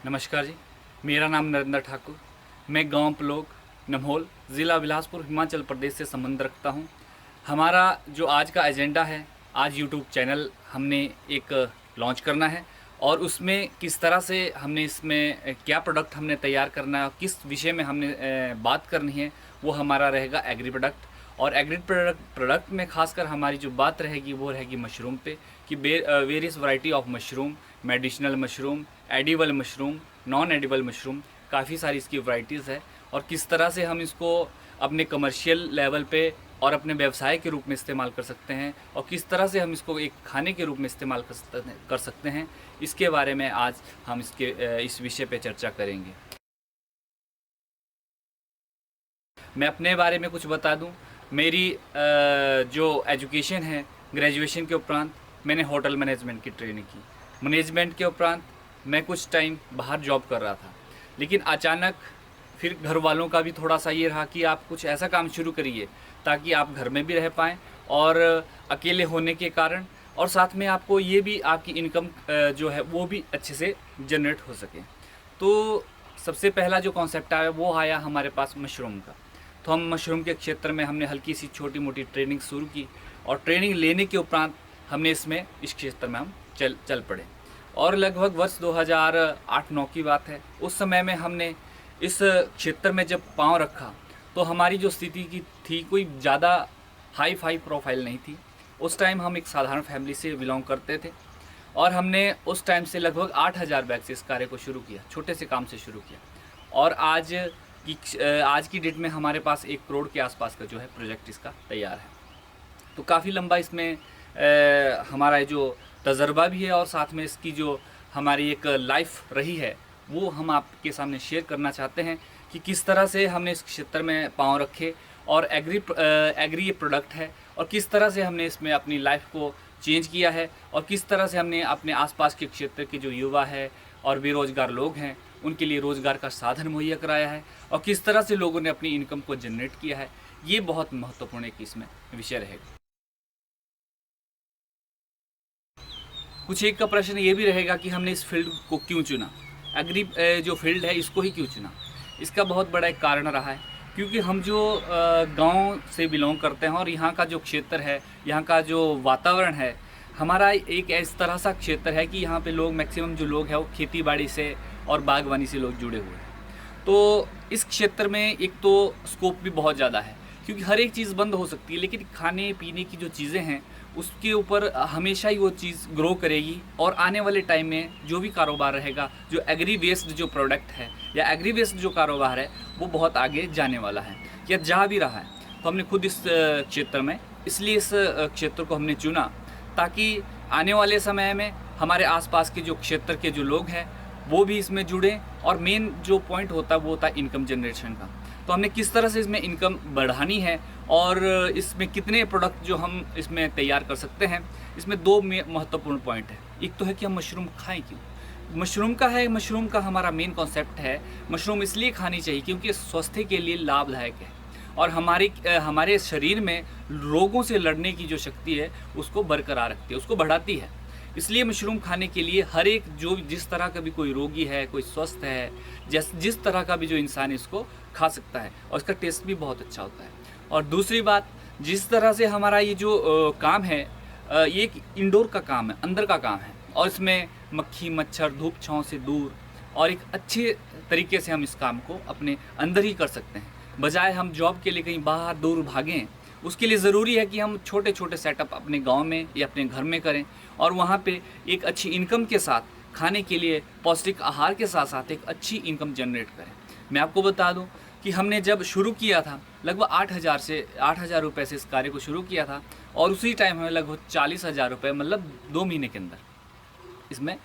नमस्कार जी, मेरा नाम नरेंद्र ठाकुर। मैं गांव पलोग नम्होल, ज़िला बिलासपुर, हिमाचल प्रदेश से संबंध रखता हूं। हमारा जो आज का एजेंडा है, आज यूट्यूब चैनल हमने एक लॉन्च करना है और उसमें किस तरह से हमने इसमें क्या प्रोडक्ट हमने तैयार करना है और किस विषय में हमने बात करनी है, वो हमारा रहेगा एग्री प्रोडक्ट। और एग्री प्रोडक्ट में खासकर हमारी जो बात रहेगी वो रहेगी मशरूम पे, कि various variety of mushroom, medicinal mushroom, edible mushroom, non edible mushroom, काफ़ी सारी इसकी वैरायटीज़ है और किस तरह से हम इसको अपने कमर्शियल लेवल पे और अपने व्यवसाय के रूप में इस्तेमाल कर सकते हैं और किस तरह से हम इसको एक खाने के रूप में इस्तेमाल कर सकते हैं, इसके बारे में आज हम इस विषय पे चर्चा करेंगे। मैं अपने बारे में कुछ बता दूं। मेरी जो एजुकेशन है, ग्रेजुएशन के उपरांत मैंने होटल मैनेजमेंट की ट्रेनिंग की। मैनेजमेंट के उपरांत मैं कुछ टाइम बाहर जॉब कर रहा था, लेकिन अचानक फिर घर वालों का भी थोड़ा सा ये रहा कि आप कुछ ऐसा काम शुरू करिए ताकि आप घर में भी रह पाएँ और अकेले होने के कारण, और साथ में आपको ये भी आपकी इनकम जो है वो भी अच्छे से जनरेट हो सके। तो सबसे पहला जो कॉन्सेप्ट आया वो आया हमारे पास मशरूम का। तो हम मशरूम के क्षेत्र में हमने हल्की सी छोटी मोटी ट्रेनिंग शुरू की और ट्रेनिंग लेने के उपरांत हमने इस क्षेत्र में हम चल पड़े। और लगभग वर्ष 2008-9 की बात है, उस समय में हमने इस क्षेत्र में जब पाँव रखा तो हमारी जो स्थिति की थी कोई ज़्यादा हाई फाई प्रोफाइल नहीं थी। उस टाइम हम एक साधारण फैमिली से बिलोंग करते थे और हमने उस टाइम से लगभग 8000 बैग से इस कार्य को शुरू किया, छोटे से काम से शुरू किया। और आज की डेट में हमारे पास 1 करोड़ के आसपास का जो है प्रोजेक्ट इसका तैयार है। तो काफ़ी लंबा इसमें हमारा जो तजर्बा भी है और साथ में इसकी जो हमारी एक लाइफ रही है वो हम आपके सामने शेयर करना चाहते हैं कि किस तरह से हमने इस क्षेत्र में पाँव रखे और एग्री ये प्रोडक्ट है और किस तरह से हमने इसमें अपनी लाइफ को चेंज किया है और किस तरह से हमने अपने आसपास के क्षेत्र के जो युवा है और बेरोज़गार लोग हैं उनके लिए रोज़गार का साधन मुहैया कराया है और किस तरह से लोगों ने अपनी इनकम को जनरेट किया है। ये बहुत महत्वपूर्ण एक इसमें विषय रहेगा। कुछ एक का प्रश्न ये भी रहेगा कि हमने इस फील्ड को क्यों चुना, एग्री जो फील्ड है इसको ही क्यों चुना। इसका बहुत बड़ा एक कारण रहा है क्योंकि हम जो गांव से बिलोंग करते हैं और यहाँ का जो क्षेत्र है, यहाँ का जो वातावरण है, हमारा एक इस तरह सा क्षेत्र है कि यहाँ पे लोग मैक्सिमम जो लोग हैं वो खेती बाड़ी से और बागवानी से लोग जुड़े हुए हैं। तो इस क्षेत्र में एक तो स्कोप भी बहुत ज़्यादा है क्योंकि हर एक चीज़ बंद हो सकती है, लेकिन खाने पीने की जो चीज़ें हैं उसके ऊपर हमेशा ही वो चीज़ ग्रो करेगी और आने वाले टाइम में जो भी कारोबार रहेगा, जो एग्री बेस्ड जो प्रोडक्ट है या एग्री बेस्ड जो कारोबार है वो बहुत आगे जाने वाला है या जा भी रहा है। तो हमने खुद इस क्षेत्र में इसलिए इस क्षेत्र को हमने चुना ताकि आने वाले समय में हमारे आसपास के जो क्षेत्र के जो लोग हैं वो भी इसमें जुड़े और मेन जो पॉइंट होता है वो होता है इनकम जनरेशन का। तो हमने किस तरह से इसमें इनकम बढ़ानी है और इसमें कितने प्रोडक्ट जो हम इसमें तैयार कर सकते हैं, इसमें 2 महत्वपूर्ण पॉइंट है। एक तो है कि हम मशरूम खाएं क्यों। मशरूम का हमारा मेन कॉन्सेप्ट है, मशरूम इसलिए खानी चाहिए क्योंकि स्वास्थ्य के लिए लाभदायक है और हमारे शरीर में रोगों से लड़ने की जो शक्ति है उसको बरकरार रखती है, उसको बढ़ाती है। इसलिए मशरूम खाने के लिए हर एक जो जिस तरह का भी कोई रोगी है, कोई स्वस्थ है, जिस तरह का भी जो इंसान इसको खा सकता है और इसका टेस्ट भी बहुत अच्छा होता है। और दूसरी बात, जिस तरह से हमारा ये जो काम है ये एक इंडोर का काम है, अंदर का काम है और इसमें मक्खी मच्छर धूप छाँव से दूर और एक अच्छे तरीके से हम इस काम को अपने अंदर ही कर सकते हैं, बजाय हम जॉब के लिए कहीं बाहर दूर भागें। उसके लिए ज़रूरी है कि हम छोटे छोटे सेटअप अपने गांव में या अपने घर में करें और वहाँ पे एक अच्छी इनकम के साथ खाने के लिए पौष्टिक आहार के साथ साथ एक अच्छी इनकम जनरेट करें। मैं आपको बता दूं कि हमने जब शुरू किया था लगभग 8,000 रुपये से इस कार्य को शुरू किया था और उसी टाइम हमें लगभग 40,000 रुपये मतलब 2 महीने के अंदर इसमें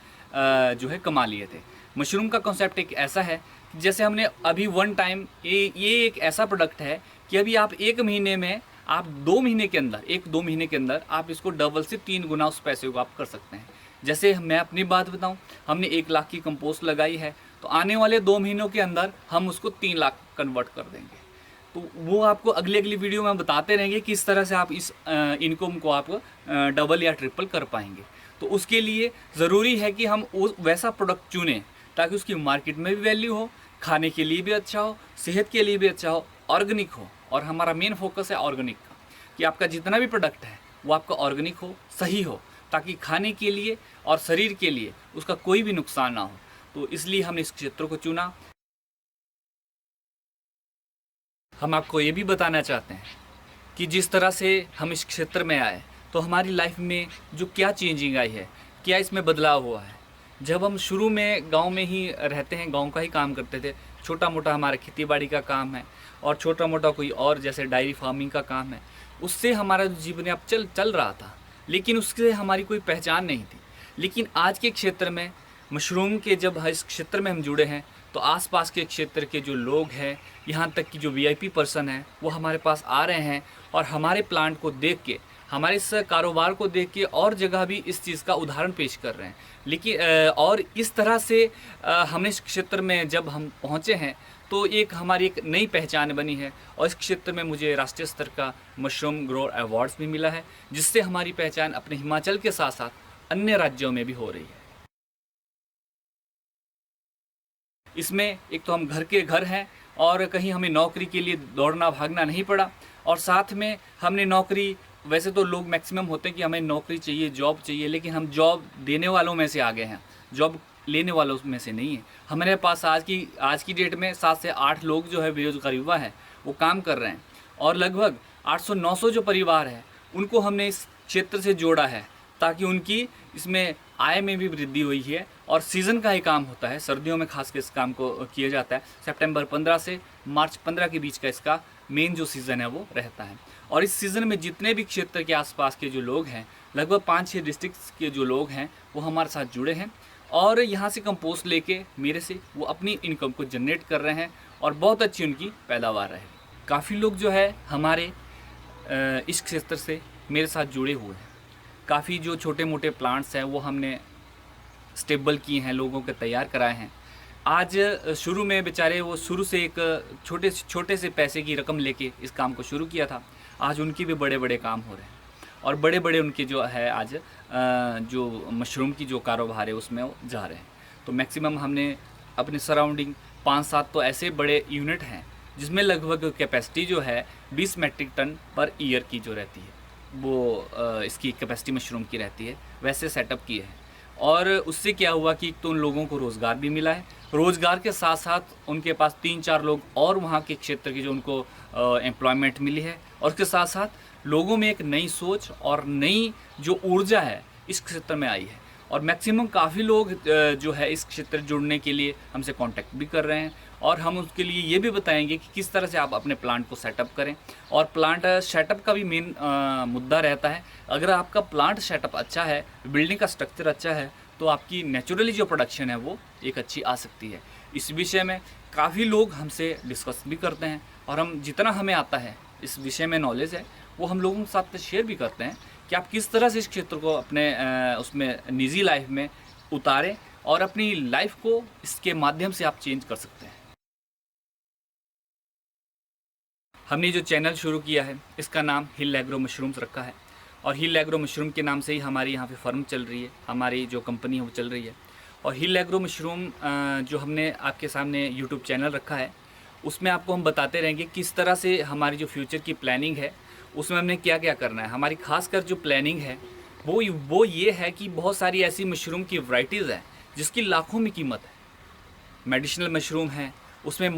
जो है कमा लिए थे। मशरूम का कॉन्सेप्ट एक ऐसा है कि जैसे हमने अभी वन टाइम ये एक ऐसा प्रोडक्ट है कि अभी आप 1 महीने में आप 2 महीने के अंदर आप इसको डबल से 3 गुना उस पैसे को आप कर सकते हैं। जैसे मैं अपनी बात बताऊं, हमने 1 लाख की कंपोस्ट लगाई है तो आने वाले 2 महीनों के अंदर हम उसको 3 लाख कन्वर्ट कर देंगे। तो वो आपको अगली वीडियो में बताते रहेंगे कि इस तरह से आप इस इनकम को आप डबल या ट्रिपल कर पाएंगे। तो उसके लिए ज़रूरी है कि हम वैसा प्रोडक्ट चुनें ताकि उसकी मार्केट में भी वैल्यू हो, खाने के लिए भी अच्छा हो, सेहत के लिए भी अच्छा हो, ऑर्गेनिक हो। और हमारा मेन फोकस है ऑर्गेनिक का, कि आपका जितना भी प्रोडक्ट है वो आपका ऑर्गेनिक हो, सही हो, ताकि खाने के लिए और शरीर के लिए उसका कोई भी नुकसान ना हो। तो इसलिए हमने इस क्षेत्र को चुना। हम आपको ये भी बताना चाहते हैं कि जिस तरह से हम इस क्षेत्र में आए तो हमारी लाइफ में जो क्या चेंजिंग आई है, क्या इसमें बदलाव हुआ है। जब हम शुरू में गांव में ही रहते हैं, गांव का ही काम करते थे, छोटा मोटा हमारा खेती बाड़ी का काम है और छोटा मोटा कोई और जैसे डायरी फार्मिंग का काम है, उससे हमारा जीवन अब चल रहा था, लेकिन उससे हमारी कोई पहचान नहीं थी। लेकिन आज के क्षेत्र में मशरूम के जब इस क्षेत्र में हम जुड़े हैं तो आसपास के क्षेत्र के जो लोग हैं, यहाँ तक कि जो वीआईपी पर्सन हैं, वो हमारे पास आ रहे हैं और हमारे प्लांट को देख के, हमारे इस कारोबार को देख के और जगह भी इस चीज़ का उदाहरण पेश कर रहे हैं। लेकिन और इस तरह से हमने इस क्षेत्र में जब हम पहुँचे हैं तो एक हमारी एक नई पहचान बनी है और इस क्षेत्र में मुझे राष्ट्रीय स्तर का मशरूम ग्रोअर अवार्ड्स भी मिला है, जिससे हमारी पहचान अपने हिमाचल के साथ साथ अन्य राज्यों में भी हो रही है। इसमें एक तो हम घर के घर हैं और कहीं हमें नौकरी के लिए दौड़ना भागना नहीं पड़ा, और साथ में हमने नौकरी, वैसे तो लोग मैक्सिमम होते हैं कि हमें नौकरी चाहिए, जॉब चाहिए, लेकिन हम जॉब देने वालों में से आ गए हैं, जॉब लेने वालों में से नहीं है। हमारे पास आज की डेट में 7 से 8 लोग जो है बेरोजगार युवा हैं वो काम कर रहे हैं, और लगभग 800-900 जो परिवार है उनको हमने इस क्षेत्र से जोड़ा है, ताकि उनकी इसमें आय में भी वृद्धि हुई है। और सीज़न का ही काम होता है, सर्दियों में खास कर इस काम को किया जाता है। सितंबर 15 से मार्च 15 के बीच का इसका मेन जो सीज़न है वो रहता है। और इस सीज़न में जितने भी क्षेत्र के आसपास के जो लोग हैं, लगभग 5-6 डिस्ट्रिक्ट्स के जो लोग हैं वो हमारे साथ जुड़े हैं और यहाँ से कंपोस्ट लेके मेरे से वो अपनी इनकम को जनरेट कर रहे हैं और बहुत अच्छी उनकी पैदावार है। काफ़ी लोग जो है हमारे इस क्षेत्र से मेरे साथ जुड़े हुए हैं। काफ़ी जो छोटे मोटे प्लांट्स हैं वो हमने स्टेबल किए हैं, लोगों के तैयार कराए हैं। आज शुरू में बेचारे वो शुरू से एक छोटे से पैसे की रकम लेके इस काम को शुरू किया था, आज उनके भी बड़े बड़े काम हो रहे हैं और बड़े बड़े उनके जो है आज जो मशरूम की जो कारोबार है उसमें वो जा रहे हैं। तो मैक्सिमम हमने अपने सराउंडिंग 5-7 तो ऐसे बड़े यूनिट हैं जिसमें लगभग कैपेसिटी जो है 20 मेट्रिक टन पर ईयर की जो रहती है वो इसकी कैपेसिटी मशरूम की रहती है, वैसे सेटअप किए हैं। और उससे क्या हुआ कि तो उन लोगों को रोज़गार भी मिला है, रोज़गार के साथ साथ उनके पास 3-4 लोग और वहाँ के क्षेत्र की जो उनको एम्प्लॉयमेंट मिली है, और उसके साथ साथ लोगों में एक नई सोच और नई जो ऊर्जा है इस क्षेत्र में आई है। और मैक्सिमम काफ़ी लोग जो है इस क्षेत्र जुड़ने के लिए हमसे कांटेक्ट भी कर रहे हैं, और हम उसके लिए ये भी बताएंगे कि किस तरह से आप अपने प्लांट को सेटअप करें। और प्लांट सेटअप का भी मेन मुद्दा रहता है। अगर आपका प्लांट सेटअप अच्छा है, बिल्डिंग का स्ट्रक्चर अच्छा है, तो आपकी नेचुरली जो प्रोडक्शन है वो एक अच्छी आ सकती है। इस विषय में काफ़ी लोग हमसे डिस्कस भी करते हैं, और हम जितना हमें आता है इस विषय में नॉलेज है वो हम लोगों के साथ शेयर भी करते हैं कि आप किस तरह से इस क्षेत्र को अपने उसमें निजी लाइफ में उतारें और अपनी लाइफ को इसके माध्यम से आप चेंज कर सकते हैं। हमने जो चैनल शुरू किया है इसका नाम हिल एग्रो मशरूम्स रखा है, और हिल एग्रो मशरूम के नाम से ही हमारी यहाँ पे फर्म चल रही है, हमारी जो कंपनी है वो चल रही है। और हिल एग्रो मशरूम जो हमने आपके सामने यूट्यूब चैनल रखा है उसमें आपको हम बताते रहेंगे किस तरह से हमारी जो फ्यूचर की प्लानिंग है उसमें हमने क्या क्या करना है। हमारी खासकर जो प्लानिंग है वो ये है कि बहुत सारी ऐसी मशरूम की वैरायटीज़ हैं जिसकी लाखों में कीमत है। मेडिसिनल मशरूम है, उसमें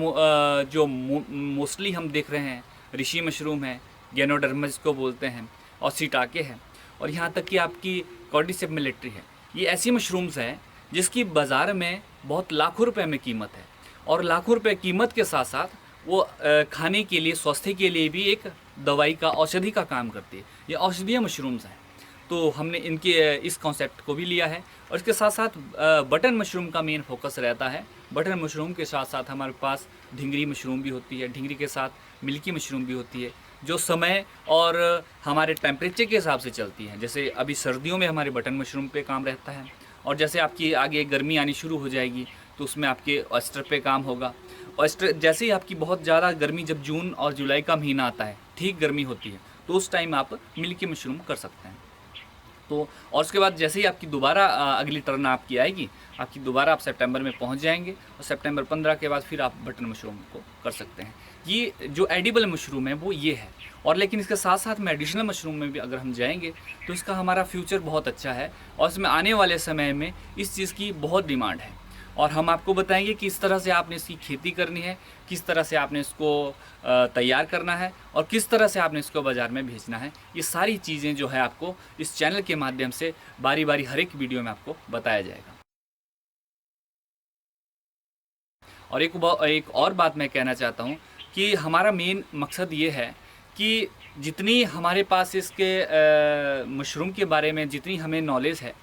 जो मोस्टली हम देख रहे हैं ऋषि मशरूम है, गैनोडर्मा जिसको बोलते हैं, और सीटाके है, और यहाँ तक कि आपकी कॉर्डिसेप मिलिट्री है। ये ऐसी मशरूम्स हैं जिसकी बाज़ार में बहुत लाखों रुपए में कीमत है, और लाखों रुपए कीमत के साथ साथ वो खाने के लिए, स्वास्थ्य के लिए भी एक दवाई का, औषधि का काम करती है। ये औषधीय मशरूम्स हैं, तो हमने इनके इस कॉन्सेप्ट को भी लिया है। और इसके साथ साथ बटन मशरूम का मेन फोकस रहता है। बटन मशरूम के साथ साथ हमारे पास ढिंगरी मशरूम भी होती है, ढिंगरी के साथ मिल्की मशरूम भी होती है, जो समय और हमारे टेम्परेचर के हिसाब से चलती हैं। जैसे अभी सर्दियों में हमारे बटन मशरूम पे काम रहता है, और जैसे आपकी आगे गर्मी आनी शुरू हो जाएगी तो उसमें आपके ऑयस्टर पे काम होगा। ऑयस्टर जैसे ही आपकी बहुत ज़्यादा गर्मी, जब जून और जुलाई का महीना आता है, ठीक गर्मी होती है, तो उस टाइम आप मिल्की मशरूम कर सकते हैं। तो और उसके बाद जैसे ही आपकी दोबारा अगली टर्न आपकी आएगी, आपकी दोबारा आप सितंबर में पहुंच जाएंगे और सितंबर 15 के बाद फिर आप बटन मशरूम को कर सकते हैं। ये जो एडिबल मशरूम है वो ये है। और लेकिन इसके साथ साथ में एडिशनल मशरूम में भी अगर हम जाएंगे तो इसका हमारा फ्यूचर बहुत अच्छा है और इसमें आने वाले समय में इस चीज़ की बहुत डिमांड है। और हम आपको बताएंगे किस तरह से आपने इसकी खेती करनी है, किस तरह से आपने इसको तैयार करना है और किस तरह से आपने इसको बाज़ार में भेजना है। ये सारी चीज़ें जो है आपको इस चैनल के माध्यम से बारी बारी हर एक वीडियो में आपको बताया जाएगा। और एक और बात मैं कहना चाहता हूँ कि हमारा मेन मकसद ये है कि जितनी हमारे पास इसके मशरूम के बारे में जितनी हमें नॉलेज है,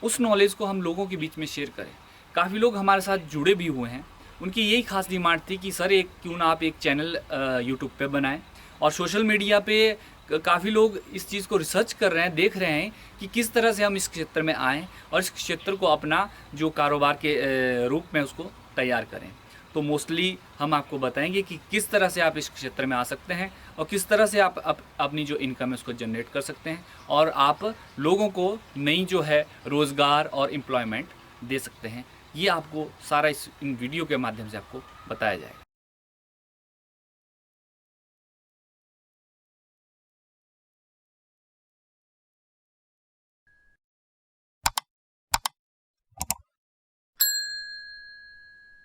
उस नॉलेज को हम लोगों के बीच में शेयर करें। काफ़ी लोग हमारे साथ जुड़े भी हुए हैं, उनकी यही खास डिमांड थी कि सर क्यों ना आप एक चैनल यूट्यूब पे बनाएं। और सोशल मीडिया पे काफ़ी लोग इस चीज़ को रिसर्च कर रहे हैं, देख रहे हैं कि किस तरह से हम इस क्षेत्र में आएँ और इस क्षेत्र को अपना जो कारोबार के रूप में उसको तैयार करें। तो मोस्टली हम आपको बताएंगे कि किस तरह से आप इस क्षेत्र में आ सकते हैं और किस तरह से आप अपनी जो इनकम है उसको जनरेट कर सकते हैं और आप लोगों को नई जो है रोज़गार और एम्प्लॉयमेंट दे सकते हैं। ये आपको सारा इन वीडियो के माध्यम से आपको बताया जाएगा।